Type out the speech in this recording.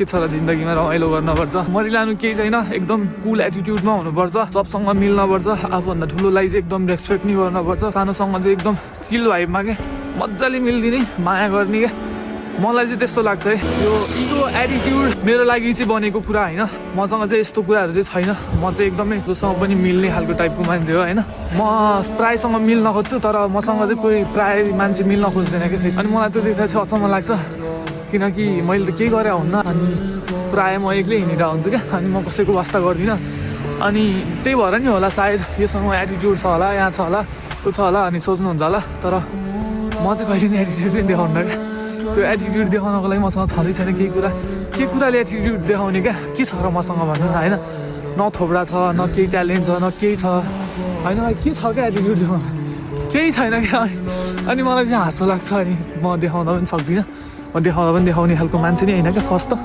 के छ र जिन्दगीमा रमाइलो गर्नुपर्छ, मरिलानु केही छैन, एकदम कुल एटिट्युडमा हुनुपर्छ, सबसँग मिल्नुपर्छ, आफूभन्दा ठुलोलाई चाहिँ एकदम रेस्पेक्ट नि गर्नुपर्छ, सानोसँग चाहिँ एकदम चिल भाइबमा के मजाले मिलिदिने, माया गर्ने के। मलाई चाहिँ त्यस्तो लाग्छ है। यो इगो एटिट्युड मेरो लागि चाहिँ बनेको कुरा होइन। मसँग चाहिँ यस्तो कुराहरू चाहिँ छैन। म चाहिँ एकदमै जोसँग पनि मिल्ने खालको टाइपको मान्छे हो होइन। म प्रायसँग मिल्न खोज्छु, तर मसँग चाहिँ कोही प्राय मान्छे मिल्न खोज्दैन क्या। अनि मलाई त्यो देख्दा चाहिँ अचम्म लाग्छ, किनकि मैले त केही गरे हुन्न, अनि प्राय म एक्लै हिँडिरहेको हुन्छु क्या, अनि म कसैको वास्ता गर्दिनँ। अनि त्यही भएर नि होला सायद योसँग एटिट्युड छ होला, यहाँ छ होला, त्यो छ होला अनि सोच्नुहुन्छ होला, तर म चाहिँ कहिले पनि एटिट्युड पनि देखाउन्न क्या। त्यो एटिट्युड देखाउनको लागि मसँग छँदै छैन केही कुरा। के कुराले एटिट्युड देखाउने क्या, के छ र मसँग भन्नु न होइन। न थोप्रा छ, न केही ट्यालेन्ट छ, न केही छ होइन। के छ क्या एटिट्युड देखाउनु, केही छैन क्या। अनि मलाई चाहिँ हाँसो लाग्छ, अनि म देखाउन पनि सक्दिनँ। म देखाउँदा पनि देखाउने खालको मान्छे नै होइन क्या फर्स्ट त।